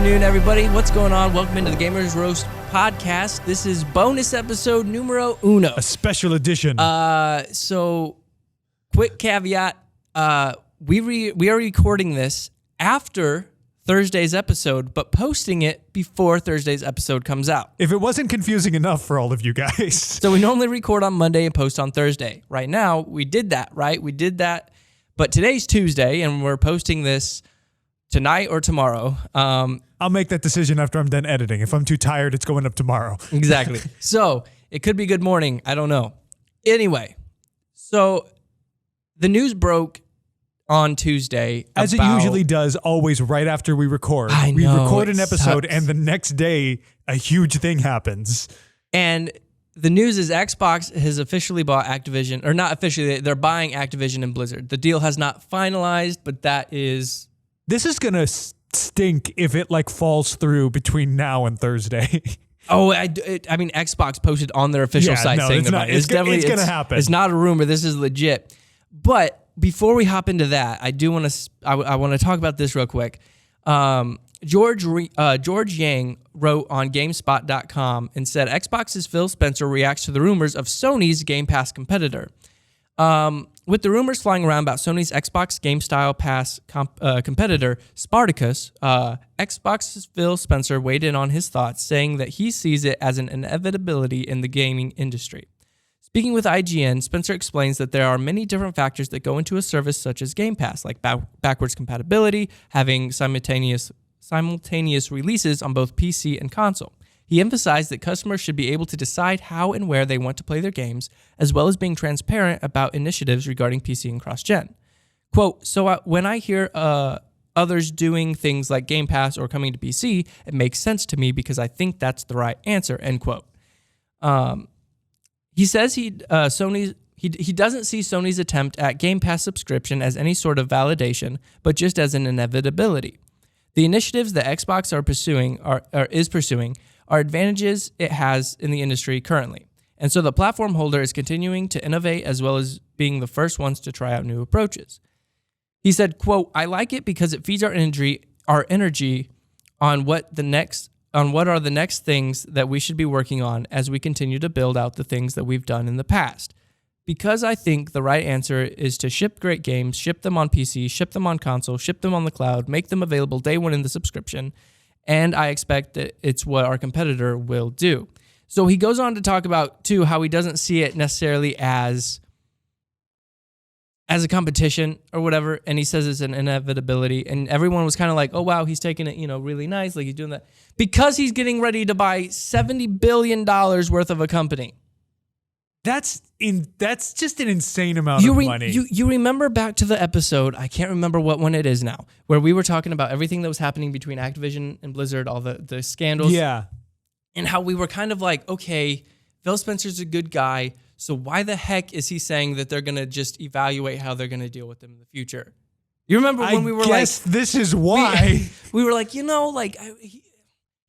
afternoon, everybody. What's going on? Welcome into the Gamers Roast podcast. This is bonus episode numero uno. A special edition. So, quick caveat. We are recording this after Thursday's episode, but posting it before Thursday's episode comes out. If it wasn't confusing enough for all of you guys. So we normally record on Monday and post on Thursday. Right now, we did that, right? We did that. But today's Tuesday, and we're posting this tonight or tomorrow. I'll make that decision after I'm done editing. If I'm too tired, it's going up tomorrow. Exactly. So it could be good morning. I don't know. Anyway, so the news broke on Tuesday. As it usually does, always right after we record. I know, we record an episode, sucks. and the next day, a huge thing happens. And the news is Xbox has officially bought Activision, or not officially, they're buying Activision and Blizzard. The deal has not finalized, but that is... This is going to stink if it falls through between now and Thursday. Oh, I mean, Xbox posted on their official site saying it's about not, it's going to happen. It's not a rumor. This is legit. But before we hop into that, I do want to. I want to talk about this real quick. George Yang wrote on GameSpot.com and said Xbox's Phil Spencer reacts to the rumors of Sony's Game Pass competitor. With the rumors flying around about Sony's Xbox Game Style Pass competitor, Spartacus, Xbox's Phil Spencer weighed in on his thoughts, saying that he sees it as an inevitability in the gaming industry. Speaking with IGN, Spencer explains that there are many different factors that go into a service such as Game Pass, like backwards compatibility, having simultaneous releases on both PC and console. He emphasized that customers should be able to decide how and where they want to play their games, as well as being transparent about initiatives regarding PC and cross-gen. Quote, so when I hear others doing things like Game Pass or coming to PC, it makes sense to me because I think that's the right answer, end quote. He says he doesn't see Sony's attempt at Game Pass subscription as any sort of validation, but just as an inevitability. The initiatives that Xbox is pursuing are advantages it has in the industry currently. And so the platform holder is continuing to innovate as well as being the first ones to try out new approaches. He said, quote, I like it because it feeds our energy on what are the next things that we should be working on as we continue to build out the things that we've done in the past. Because I think the right answer is to ship great games, ship them on PC, ship them on console, ship them on the cloud, make them available day one in the subscription, and I expect that it's what our competitor will do. So he goes on to talk about, too, how he doesn't see it necessarily as a competition or whatever, and he says it's an inevitability, and everyone was kind of like, oh, wow, he's taking it, really nice, like he's doing that. Because he's getting ready to buy $70 billion worth of a company. That's just an insane amount of money. You remember back to the episode, I can't remember what one it is now, where we were talking about everything that was happening between Activision and Blizzard, all the scandals. Yeah. And how we were kind of like, okay, Phil Spencer's a good guy, so why the heck is he saying that they're going to just evaluate how they're going to deal with them in the future? You remember when we were like... I guess this is why. We were like,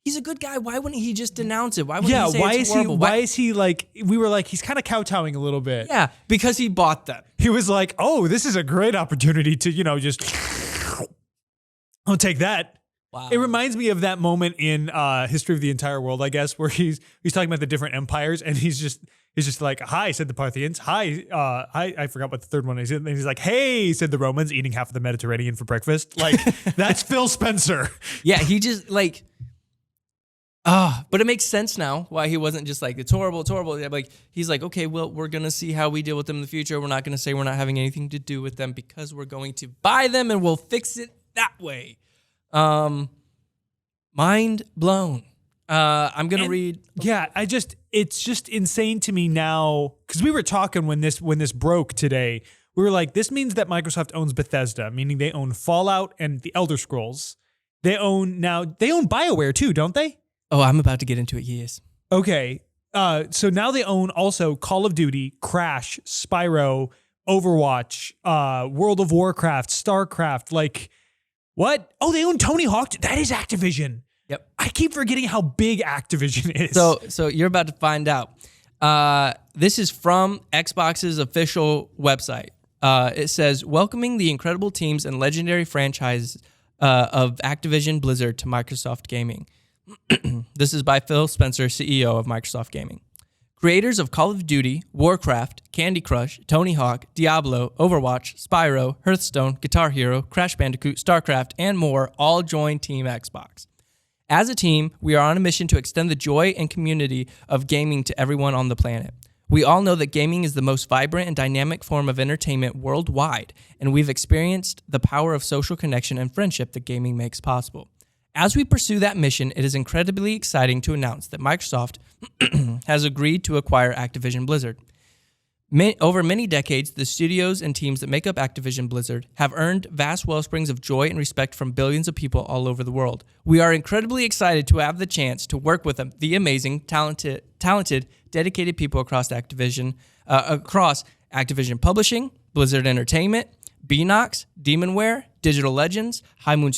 he's a good guy. Why wouldn't he just denounce it? Why wouldn't he say it's horrible? Why is he we were like, he's kind of kowtowing a little bit. Yeah, because he bought them. He was like, oh, this is a great opportunity to, just, I'll take that. Wow. It reminds me of that moment in History of the Entire World, I guess, where he's talking about the different empires, and he's just like, hi, said the Parthians. Hi, I forgot what the third one is. And he's like, hey, said the Romans, eating half of the Mediterranean for breakfast. That's Phil Spencer. Yeah, he just but it makes sense now why he wasn't just like, it's horrible, it's horrible. He's like, okay, well, we're going to see how we deal with them in the future. We're not going to say we're not having anything to do with them because we're going to buy them and we'll fix it that way. Mind blown. I'm going to read. Yeah, it's just insane to me now, because we were talking when this broke today. We were like, this means that Microsoft owns Bethesda, meaning they own Fallout and the Elder Scrolls. They own BioWare too, don't they? Oh, I'm about to get into it. Yes. Okay. So now they own also Call of Duty, Crash, Spyro, Overwatch, World of Warcraft, StarCraft. What? Oh, they own Tony Hawk. That is Activision. Yep. I keep forgetting how big Activision is. So you're about to find out. This is from Xbox's official website. It says, welcoming the incredible teams and legendary franchises of Activision Blizzard to Microsoft Gaming. This is by Phil Spencer, CEO of Microsoft Gaming. Creators of Call of Duty, Warcraft, Candy Crush, Tony Hawk, Diablo, Overwatch, Spyro, Hearthstone, Guitar Hero, Crash Bandicoot, StarCraft, and more all join Team Xbox. As a team, we are on a mission to extend the joy and community of gaming to everyone on the planet. We all know that gaming is the most vibrant and dynamic form of entertainment worldwide, and we've experienced the power of social connection and friendship that gaming makes possible. As we pursue that mission, it is incredibly exciting to announce that Microsoft has agreed to acquire Activision Blizzard. Over many decades, the studios and teams that make up Activision Blizzard have earned vast wellsprings of joy and respect from billions of people all over the world. We are incredibly excited to have the chance to work with the amazing, talented, dedicated people across Activision Publishing, Blizzard Entertainment, Beenox, Demonware, Digital Legends, High Moon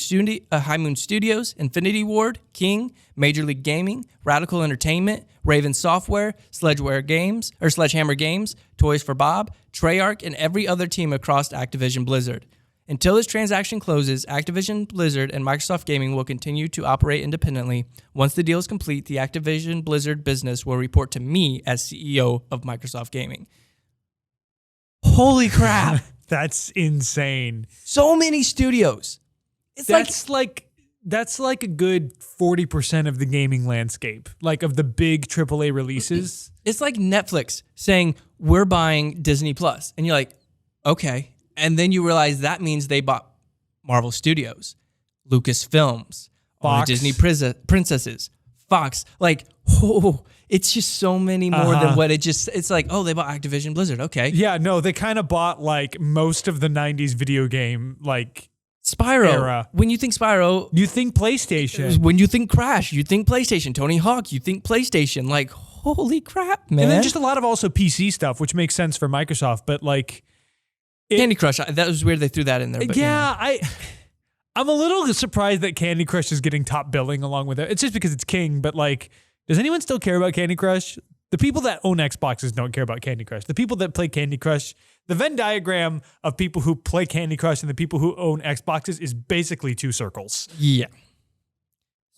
Studios, Infinity Ward, King, Major League Gaming, Radical Entertainment, Raven Software, Sledgehammer Games, Toys for Bob, Treyarch, and every other team across Activision Blizzard. Until this transaction closes, Activision Blizzard and Microsoft Gaming will continue to operate independently. Once the deal is complete, the Activision Blizzard business will report to me as CEO of Microsoft Gaming. Holy crap. That's insane. So many studios. That's like a good 40% of the gaming landscape, like of the big AAA releases. It's like Netflix saying, we're buying Disney Plus. And you're like, okay. And then you realize that means they bought Marvel Studios, Lucasfilms, Fox. Disney Princesses, Fox. Like, it's just so many more than what it's like, oh, they bought Activision Blizzard. Okay. Yeah, no, they kind of bought like most of the 90s video game, like Spyro. Era. When you think Spyro, you think PlayStation. When you think Crash, you think PlayStation. Tony Hawk, you think PlayStation. Like, holy crap, man. And then just a lot of also PC stuff, which makes sense for Microsoft, but like Candy Crush, that was weird they threw that in there. But, yeah, I'm a little surprised that Candy Crush is getting top billing along with it. It's just because it's King, but like, does anyone still care about Candy Crush? The people that own Xboxes don't care about Candy Crush. The people that play Candy Crush, the Venn diagram of people who play Candy Crush and the people who own Xboxes is basically two circles. Yeah.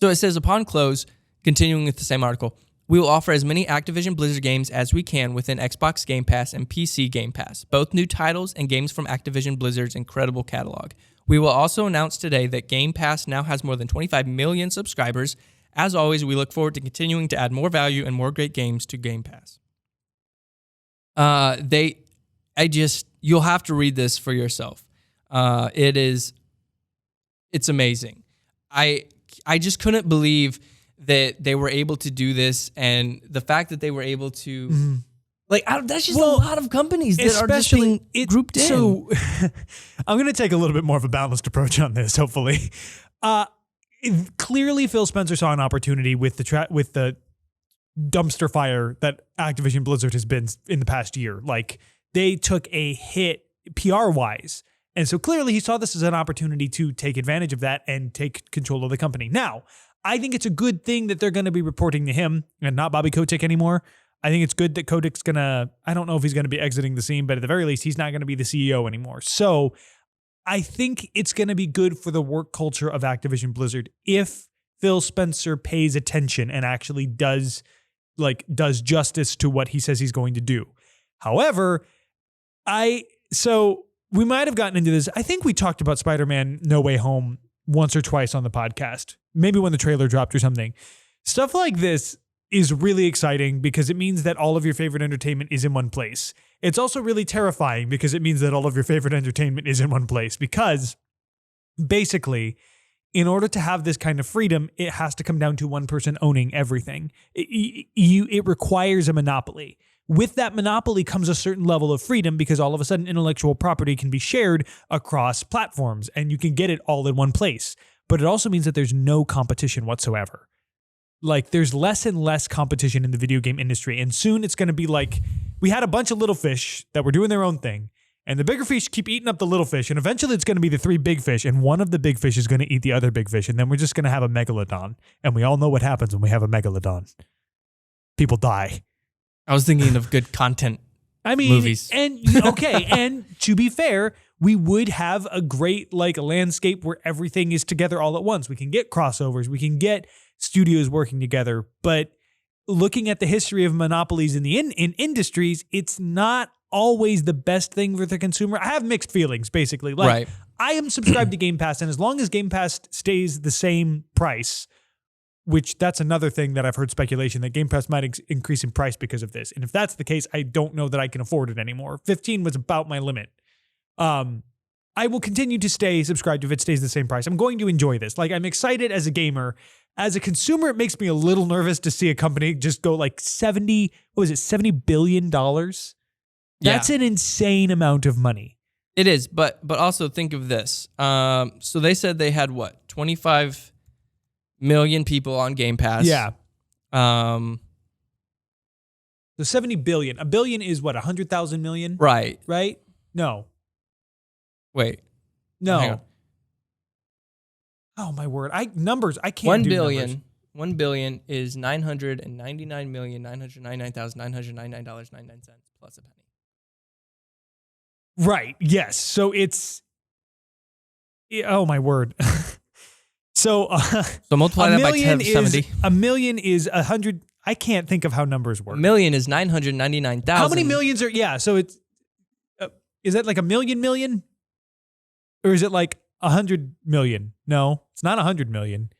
So it says, upon close, continuing with the same article, we will offer as many Activision Blizzard games as we can within Xbox Game Pass and PC Game Pass, both new titles and games from Activision Blizzard's incredible catalog. We will also announce today that Game Pass now has more than 25 million subscribers. As always, we look forward to continuing to add more value and more great games to Game Pass. You'll have to read this for yourself. It's amazing. I just couldn't believe that they were able to do this, and the fact that they were able to, that's just a lot of companies that are just being grouped in. So I'm going to take a little bit more of a balanced approach on this, hopefully. Clearly, Phil Spencer saw an opportunity with the dumpster fire that Activision Blizzard has been in the past year. Like, they took a hit PR-wise. And so clearly he saw this as an opportunity to take advantage of that and take control of the company. Now, I think it's a good thing that they're going to be reporting to him and not Bobby Kotick anymore. I think it's good that Kotick's going to, I don't know if he's going to be exiting the scene, but at the very least, he's not going to be the CEO anymore. So I think it's going to be good for the work culture of Activision Blizzard if Phil Spencer pays attention and actually does justice to what he says he's going to do. However, so we might have gotten into this. I think we talked about Spider-Man No Way Home once or twice on the podcast, maybe when the trailer dropped or something. Stuff like this is really exciting because it means that all of your favorite entertainment is in one place. It's also really terrifying because it means that all of your favorite entertainment is in one place, because basically, in order to have this kind of freedom, it has to come down to one person owning everything. It requires a monopoly. With that monopoly comes a certain level of freedom, because all of a sudden intellectual property can be shared across platforms and you can get it all in one place. But it also means that there's no competition whatsoever. Like, there's less and less competition in the video game industry. And soon it's going to be like, we had a bunch of little fish that were doing their own thing, and the bigger fish keep eating up the little fish. And eventually it's going to be the three big fish, and one of the big fish is going to eat the other big fish. And then we're just going to have a megalodon. And we all know what happens when we have a megalodon. People die. I was thinking of good content movies. And okay, and to be fair, we would have a great like landscape where everything is together all at once. We can get crossovers, we can get studios working together. But looking at the history of monopolies in the in industries, it's not always the best thing for the consumer. I have mixed feelings, basically. Like, Right. I am subscribed to Game Pass, and as long as Game Pass stays the same price, which that's another thing that I've heard speculation that Game Pass might increase in price because of this. And if that's the case, I don't know that I can afford it anymore. 15 was about my limit. I will continue to stay subscribed if it stays the same price. I'm going to enjoy this. Like, I'm excited as a gamer. As a consumer, it makes me a little nervous to see a company just go like $70 billion? That's an insane amount of money. It is, but also think of this. So they said they had what, 25 million people on Game Pass. Yeah. So $70 billion. A billion is what, 100,000 million? Right. Right? No. Wait. No. Hang on. Oh my word! I can't. 1 do billion. numbers. 1 billion is $999,999,999.99 plus a penny. Right. Yes. So it's. Oh my word. So multiply that by 70. A million is 100. I can't think of how numbers work. A million is 999,000. How many millions are? Yeah. So it's. Is that like a million? Or is it like 100 million? No, it's not 100 million.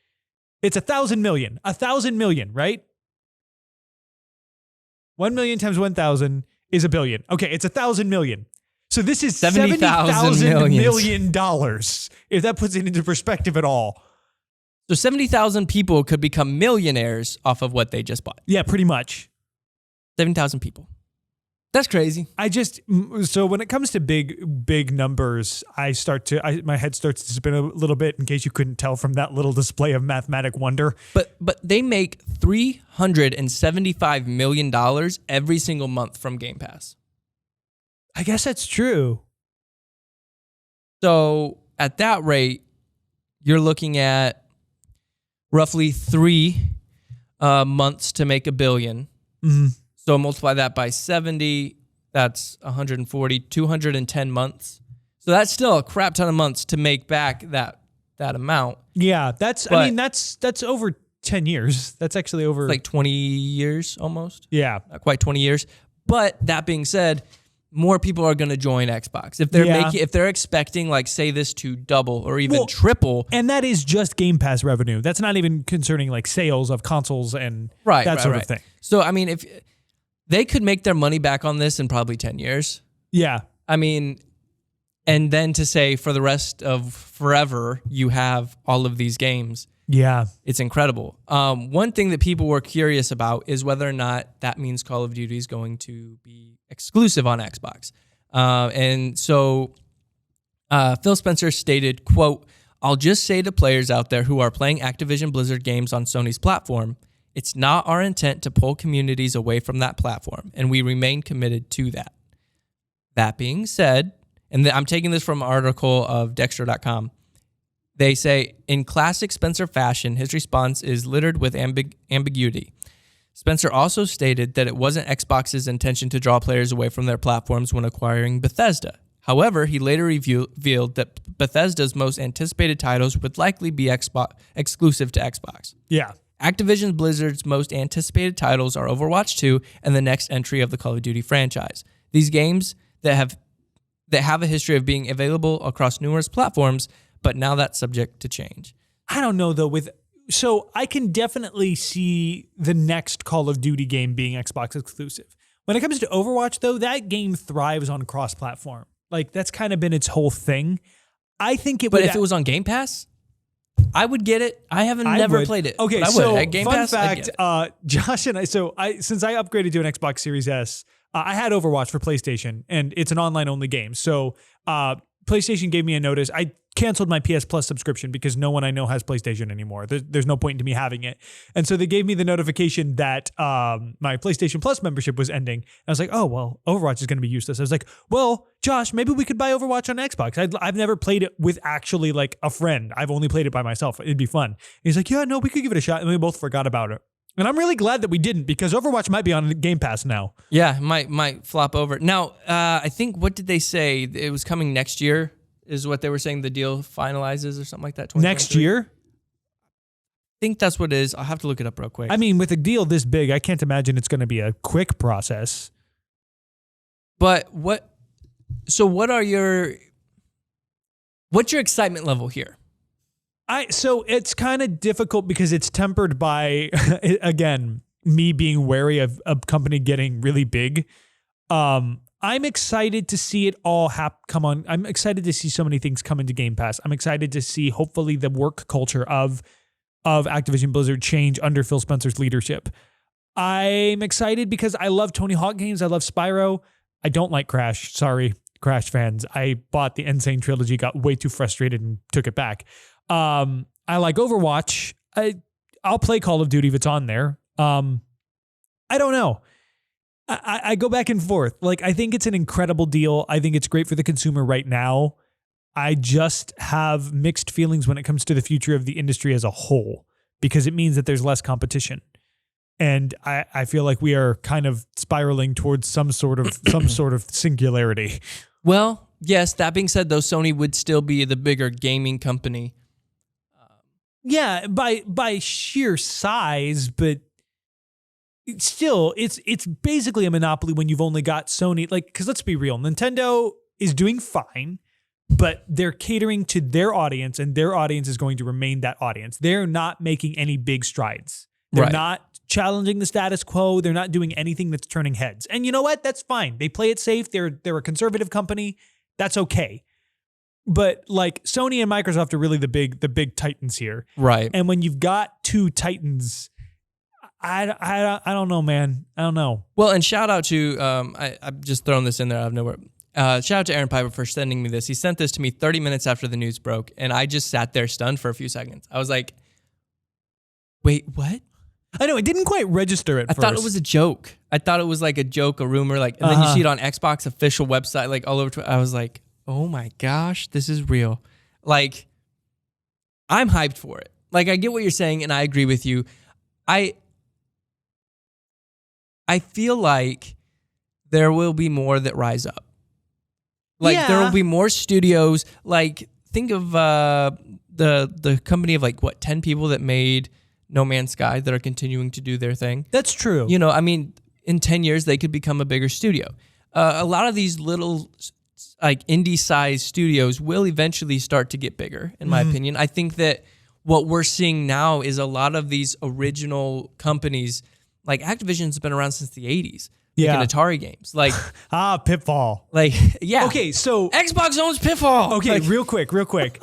It's 1,000 million. 1,000 million, right? 1 million times 1,000 is a billion. Okay, it's 1,000 million. So this is $70,000 million. If that puts it into perspective at all. So 70,000 people could become millionaires off of what they just bought. Yeah, pretty much. 70,000 people. That's crazy. So when it comes to big numbers, my head starts to spin a little bit, in case you couldn't tell from that little display of mathematic wonder. But they make $375 million every single month from Game Pass. I guess that's true. So at that rate, you're looking at roughly 3 months to make $1 billion. Mm-hmm. So multiply that by 70, that's 140, 210 months. So that's still a crap ton of months to make back that amount. Yeah, that's over 10 years. That's actually over like 20 years almost. Yeah. Not quite 20 years. But that being said, more people are going to join Xbox. If they're expecting, like, say this to double or even triple. And that is just Game Pass revenue. That's not even concerning like sales of consoles and that sort of thing. So I mean, if they could make their money back on this in probably 10 years. Yeah. I mean, and then to say for the rest of forever, you have all of these games. Yeah. It's incredible. One thing that people were curious about is whether or not that means Call of Duty is going to be exclusive on Xbox. And so Phil Spencer stated, quote, "I'll just say to players out there who are playing Activision Blizzard games on Sony's platform, it's not our intent to pull communities away from that platform, and we remain committed to that. That being said," and I'm taking this from an article of Dexter.com, they say, "In classic Spencer fashion, his response is littered with ambiguity. Spencer also stated that it wasn't Xbox's intention to draw players away from their platforms when acquiring Bethesda. However, he later revealed that Bethesda's most anticipated titles would likely be exclusive to Xbox. Yeah. Activision Blizzard's most anticipated titles are Overwatch 2 and the next entry of the Call of Duty franchise. These games that have a history of being available across numerous platforms, but now that's subject to change." I don't know though. So I can definitely see the next Call of Duty game being Xbox exclusive. When it comes to Overwatch though, that game thrives on cross-platform. Like that's kind of been its whole thing. I think it would. But if it was on Game Pass, I would get it. I haven't never played it. Okay, but so At Game fun Pass, fact, Josh and I, since I upgraded to an Xbox Series S, I had Overwatch for PlayStation, and it's an online-only game. So PlayStation gave me a notice. I canceled my PS Plus subscription because no one I know has PlayStation anymore. There's no point to me having it. And so they gave me the notification that my PlayStation Plus membership was ending. And I was like, oh, well, Overwatch is going to be useless. I was like, well, Josh, maybe we could buy Overwatch on Xbox. I've never played it with actually like a friend. I've only played it by myself. It'd be fun. And he's like, yeah, no, we could give it a shot. And we both forgot about it. And I'm really glad that we didn't, because Overwatch might be on Game Pass now. Yeah, might flop over. Now, I think, what did they say? It was coming next year is what they were saying the deal finalizes or something like that. Next year? I think that's what it is. I'll have to look it up real quick. I mean, with a deal this big, I can't imagine it's going to be a quick process. But what's your excitement level here? So it's kind of difficult because it's tempered by, again, me being wary of a company getting really big. I'm excited to see it all come on. I'm excited to see so many things come into Game Pass. I'm excited to see, hopefully, the work culture of Activision Blizzard change under Phil Spencer's leadership. I'm excited because I love Tony Hawk games. I love Spyro. I don't like Crash. Sorry, Crash fans. I bought the Insane Trilogy, got way too frustrated, and took it back. I like Overwatch. I'll play Call of Duty if it's on there. I don't know. I go back and forth. Like, I think it's an incredible deal. I think it's great for the consumer right now. I just have mixed feelings when it comes to the future of the industry as a whole, because it means that there's less competition. And I feel like we are kind of spiraling towards some sort of singularity. Well, yes, that being said, though, Sony would still be the bigger gaming company. Yeah, by sheer size, but still, it's basically a monopoly when you've only got Sony. Like, because let's be real, Nintendo is doing fine, but they're catering to their audience, and their audience is going to remain that audience. They're not making any big strides. They're not challenging the status quo. They're not doing anything that's turning heads. And you know what? That's fine. They play it safe. They're a conservative company. That's okay. But like, Sony and Microsoft are really the big titans here. Right. And when you've got two titans, I don't know, man. I don't know. Well, and shout out to I'm just throwing this in there out of nowhere. Shout out to Aaron Piper for sending me this. He sent this to me 30 minutes after the news broke, and I just sat there stunned for a few seconds. I was like, wait, what? I know, it didn't quite register at first. I thought it was a joke. I thought it was like a joke, a rumor, like, and then you see it on Xbox official website, like all over Twitter. I was like, oh my gosh, this is real. Like, I'm hyped for it. Like, I get what you're saying, and I agree with you. I feel like there will be more that rise up. Like, there will be more studios. Like, think of the company of, like, 10 people that made No Man's Sky that are continuing to do their thing. That's true. You know, I mean, in 10 years, they could become a bigger studio. A lot of these little, like, indie-sized studios will eventually start to get bigger, in my opinion. I think that what we're seeing now is a lot of these original companies, like Activision's been around since the 80s. Making Atari games. Like, Pitfall. Like, yeah. Okay, so Xbox owns Pitfall. Okay, like, real quick.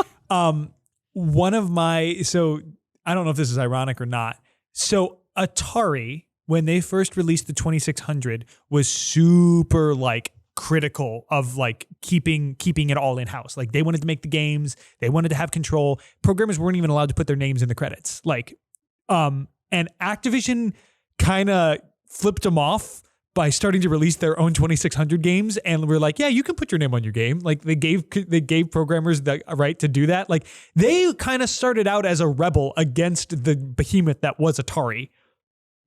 One of my, so I don't know if this is ironic or not. So Atari, when they first released the 2600, was super like critical of like keeping it all in house. Like, they wanted to make the games, they wanted to have control. Programmers weren't even allowed to put their names in the credits. Like, and Activision kind of flipped them off by starting to release their own 2600 games, and we're like, yeah, you can put your name on your game. Like, they gave programmers the right to do that. Like, they kind of started out as a rebel against the behemoth that was Atari.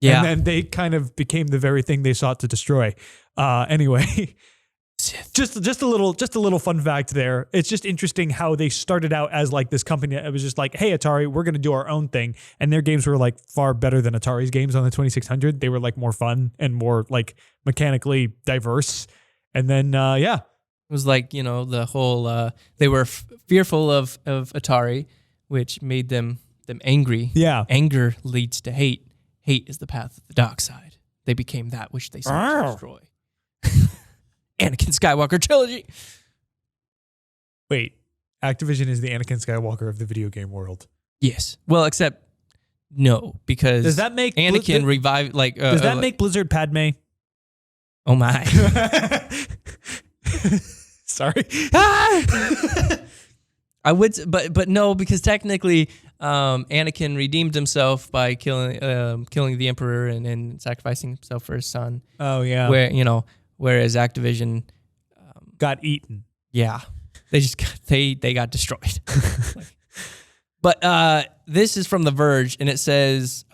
Yeah. And then they kind of became the very thing they sought to destroy. Anyway, just a little fun fact there. It's just interesting how they started out as like this company. It was just like, hey, Atari, we're going to do our own thing. And their games were like far better than Atari's games on the 2600. They were like more fun and more like mechanically diverse. And then, it was like, you know, the whole, they were fearful of Atari, which made them angry. Yeah. Anger leads to hate. Hate is the path of the dark side. They became that which they sought to destroy. Anakin Skywalker trilogy. Wait, Activision is the Anakin Skywalker of the video game world. Yes. Well, except no, because does that make Anakin revive? Like, does that make Blizzard Padme? Oh my! Sorry. I would, but no, because technically, Anakin redeemed himself by killing the Emperor and sacrificing himself for his son. Oh yeah. Whereas Activision got eaten. Yeah, they got destroyed. But this is from The Verge, and it says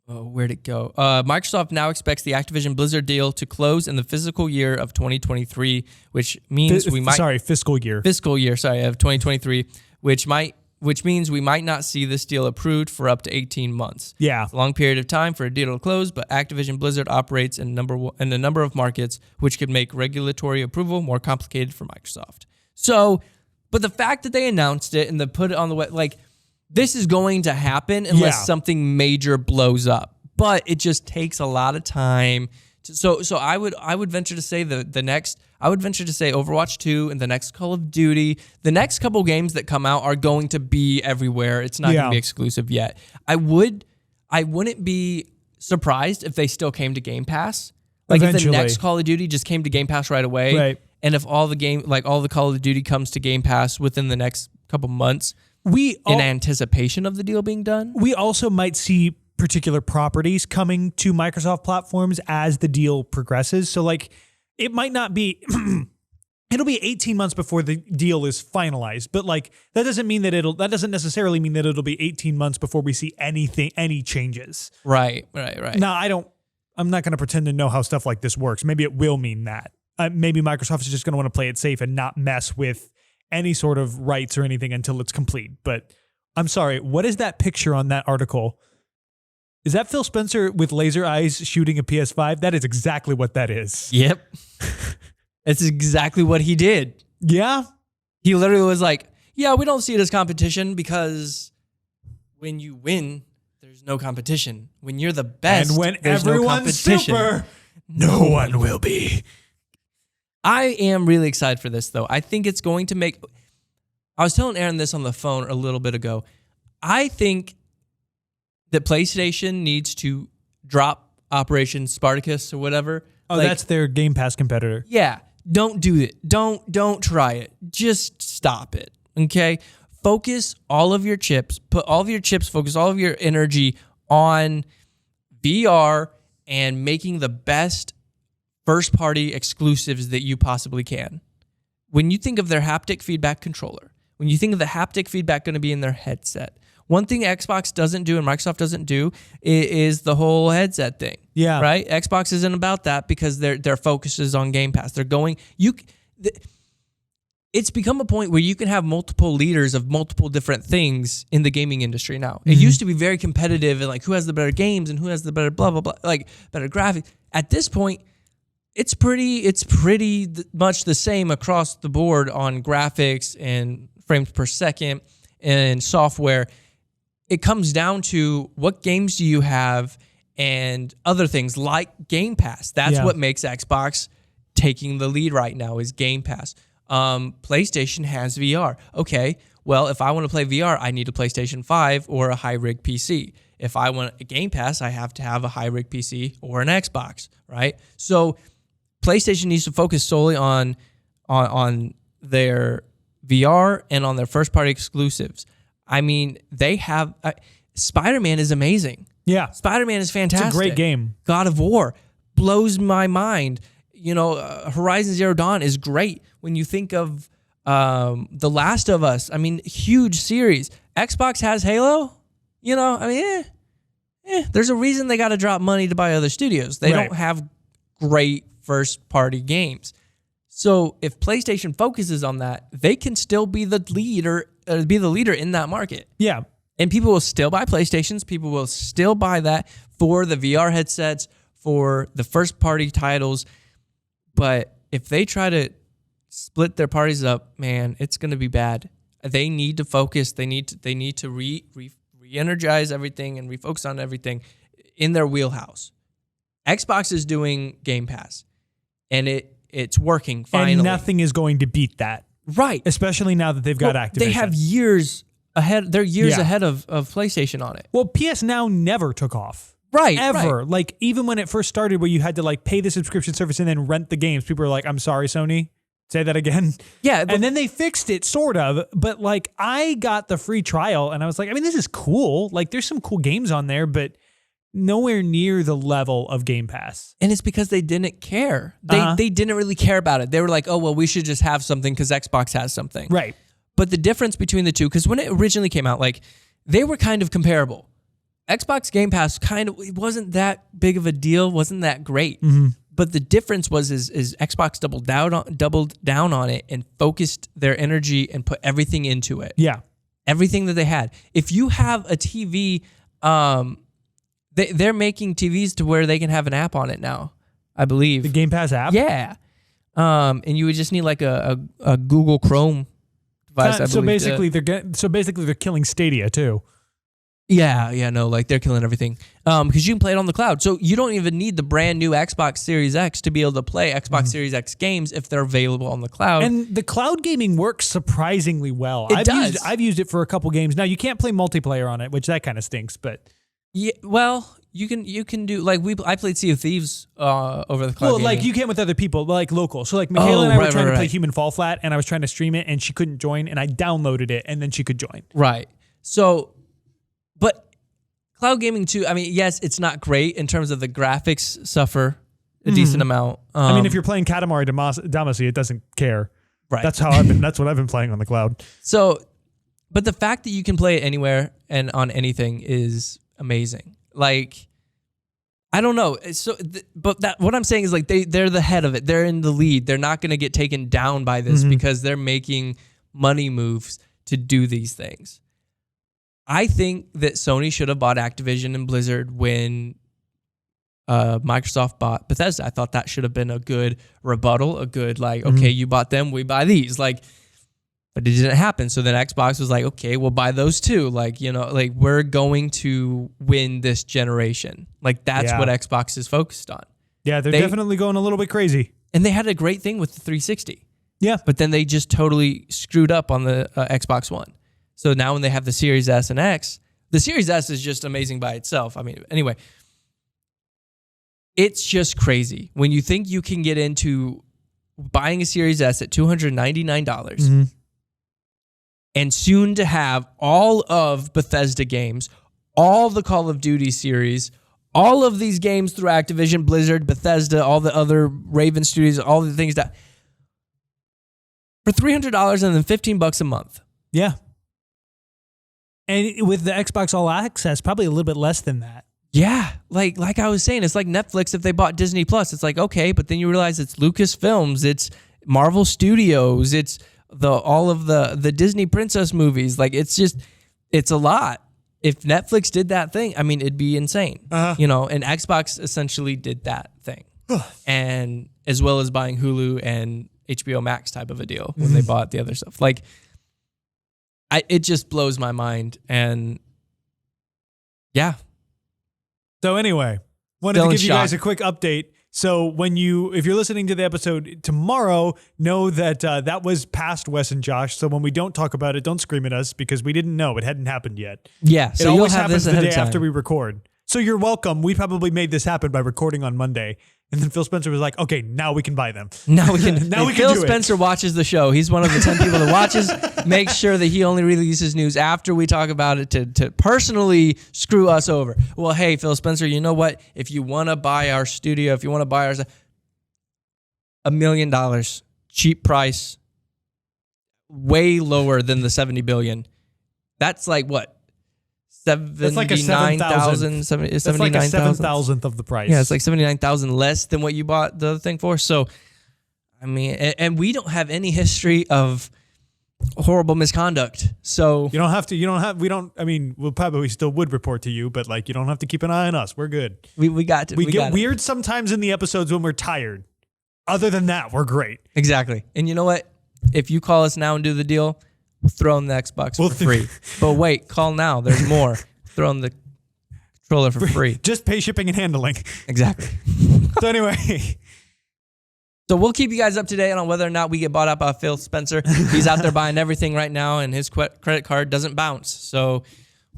Oh, where'd it go? Microsoft now expects the Activision Blizzard deal to close in the fiscal year of 2023, which means we might... Sorry, fiscal year. Fiscal year, sorry, of 2023, which means we might not see this deal approved for up to 18 months. Yeah. It's a long period of time for a deal to close, but Activision Blizzard operates in a number of markets, which could make regulatory approval more complicated for Microsoft. So, but the fact that they announced it and they put it on the web, like, this is going to happen unless something major blows up. But it just takes a lot of time. So I would venture to say Overwatch 2 and the next Call of Duty, the next couple games that come out are going to be everywhere. It's not going to be exclusive yet. I wouldn't be surprised if they still came to Game Pass. Like if the next Call of Duty just came to Game Pass right away. Right. And if all the Call of Duty comes to Game Pass within the next couple months, in anticipation of the deal being done. We also might see particular properties coming to Microsoft platforms as the deal progresses. So like it might not be it'll be 18 months before the deal is finalized, but like that doesn't necessarily mean that it'll be 18 months before we see any changes. Right. Now, I'm not going to pretend to know how stuff like this works. Maybe it will mean that. Maybe Microsoft is just going to want to play it safe and not mess with any sort of rights or anything until it's complete. But I'm sorry, what is that picture on that article? Is that Phil Spencer with laser eyes shooting a PS5? That is exactly what that is. Yep. That's exactly what he did. Yeah. He literally was like, yeah, we don't see it as competition because when you win, there's no competition. When you're the best, and when there's everyone's no competition. super, no one will be. I am really excited for this, though. I think it's going to make... I was telling Aaron this on the phone a little bit ago. I think that PlayStation needs to drop Operation Spartacus or whatever. Oh, that's their Game Pass competitor. Yeah. Don't do it. Don't try it. Just stop it. Okay? Focus all of your chips. Focus all of your energy on VR and making the best first-party exclusives that you possibly can. When you think of their haptic feedback controller, when you think of the haptic feedback going to be in their headset, one thing Xbox doesn't do and Microsoft doesn't do is the whole headset thing. Yeah. Right? Xbox isn't about that because their focus is on Game Pass. It's become a point where you can have multiple leaders of multiple different things in the gaming industry now. It used to be very competitive and like who has the better games and who has the better blah, blah, blah, like better graphics. At this point, it's pretty much the same across the board on graphics and frames per second and software. It comes down to what games do you have and other things like Game Pass. That's what makes Xbox taking the lead right now is Game Pass. PlayStation has VR. Okay, well, if I want to play VR, I need a PlayStation 5 or a high-rig PC. If I want a Game Pass, I have to have a high-rig PC or an Xbox, right? So PlayStation needs to focus solely on their VR and on their first-party exclusives. I mean, they have... Spider-Man is amazing. Yeah. Spider-Man is fantastic. It's a great game. God of War blows my mind. You know, Horizon Zero Dawn is great. When you think of The Last of Us, I mean, huge series. Xbox has Halo. You know, I mean, there's a reason they got to drop money to buy other studios. They don't have great first-party games. So if PlayStation focuses on that, they can still be the leader in that market. Yeah. And people will still buy PlayStations. People will still buy that for the VR headsets, for the first-party titles. But if they try to split their parties up, man, it's going to be bad. They need to focus. They need to re-energize everything and refocus on everything in their wheelhouse. Xbox is doing Game Pass, and it's working finally. And nothing is going to beat that. Right. Especially now that they've got Activision. They have years ahead. They're years ahead of PlayStation on it. Well, PS Now never took off. Right. Ever. Right. Like, even when it first started where you had to, like, pay the subscription service and then rent the games, people were like, I'm sorry, Sony. Say that again. Yeah. And then they fixed it, sort of. But, like, I got the free trial, and I was like, I mean, this is cool. Like, there's some cool games on there, but nowhere near the level of Game Pass. And it's because they didn't care. They didn't really care about it. They were like, oh, well, we should just have something because Xbox has something. Right. But the difference between the two, because when it originally came out, like, they were kind of comparable. Xbox Game Pass it wasn't that big of a deal, wasn't that great. But the difference was Xbox doubled down on it and focused their energy and put everything into it. Yeah. Everything that they had. If you have a TV, they're making TVs to where they can have an app on it now, I believe. The Game Pass app? Yeah. And you would just need like a Google Chrome device, I believe. So basically they're killing Stadia too. Yeah, no, like they're killing everything. Because you can play it on the cloud. So you don't even need the brand new Xbox Series X to be able to play Xbox Series X games if they're available on the cloud. And the cloud gaming works surprisingly well. I've used it for a couple games. Now you can't play multiplayer on it, which that kind of stinks, but yeah, well, you can do like I played Sea of Thieves over the cloud. Well, like gaming. you can with other people, like local. So like Michaela and I were trying to play Human Fall Flat, and I was trying to stream it, and she couldn't join, and I downloaded it, and then she could join. Right. So, but cloud gaming too. I mean, yes, it's not great in terms of the graphics suffer a decent amount. I mean, if you're playing Katamari Damacy, it doesn't care. Right. That's what I've been playing on the cloud. So, but the fact that you can play it anywhere and on anything is amazing. Like, I don't know. So, what I'm saying is like they're the head of it. They're in the lead. They're not going to get taken down by this because they're making money moves to do these things. I think that Sony should have bought Activision and Blizzard when Microsoft bought Bethesda. I thought that should have been a good rebuttal, a good like, okay, you bought them, we buy these. Like, but it didn't happen. So then Xbox was like, okay, we'll buy those too. Like, like we're going to win this generation. Like that's what Xbox is focused on. Yeah, they're definitely going a little bit crazy. And they had a great thing with the 360. Yeah. But then they just totally screwed up on the Xbox One. So now when they have the Series S and X, the Series S is just amazing by itself. I mean, anyway, it's just crazy. When you think you can get into buying a Series S at $299 and soon to have all of Bethesda games, all the Call of Duty series, all of these games through Activision, Blizzard, Bethesda, all the other Raven Studios, all the things that for $300 and then $15 a month. Yeah. And with the Xbox All Access, probably a little bit less than that. Yeah, like I was saying, it's like Netflix if they bought Disney Plus. It's like, okay, but then you realize it's Lucasfilms, it's Marvel Studios, it's all of the Disney princess movies. Like it's a lot. If Netflix did that thing, I mean, it'd be insane. And Xbox essentially did that thing. And as well as buying Hulu and HBO Max type of a deal when they bought the other stuff. Like it just blows my mind. And yeah. So anyway, wanted to give you guys a quick update. So if you're listening to the episode tomorrow, know that that was past Wes and Josh. So when we don't talk about it, don't scream at us because we didn't know. It hadn't happened yet. Yeah. So it you'll always have happens this the ahead day of time. after we record. So you're welcome. We probably made this happen by recording on Monday. And then Phil Spencer was like, okay, now we can buy them. Now we can. Now we can Phil do Spencer watches the show. He's one of the 10 people that watches. Makes sure that he only releases news after we talk about it to personally screw us over. Well, hey, Phil Spencer, you know what? If you want to buy our studio, if you want to buy ours, $1 million, cheap price, way lower than the $70 billion. That's like what? It's like a 79,000. It's like a 7,000th of the price. Yeah, it's like 79,000 less than what you bought the other thing for. So, I mean, and we don't have any history of horrible misconduct. So we we'll probably still would report to you, but like you don't have to keep an eye on us. We're good. We got to. We get weird sometimes in the episodes when we're tired. Other than that, we're great. Exactly. And you know what? If you call us now and do the deal, we'll throw in the Xbox for free. But wait, call now. There's more. Throw in the controller for free. Just pay shipping and handling. Exactly. So anyway. So we'll keep you guys up to date on whether or not we get bought up by Phil Spencer. He's out there buying everything right now, and his credit card doesn't bounce. So,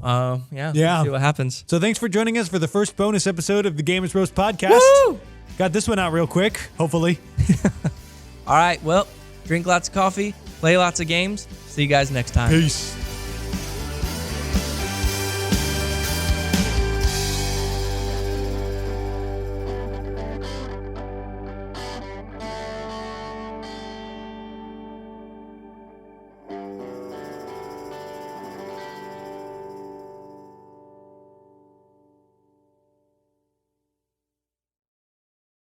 we'll see what happens. So thanks for joining us for the first bonus episode of the Gamers Roast podcast. Woo! Got this one out real quick, hopefully. All right, well, drink lots of coffee, play lots of games. See you guys next time. Peace.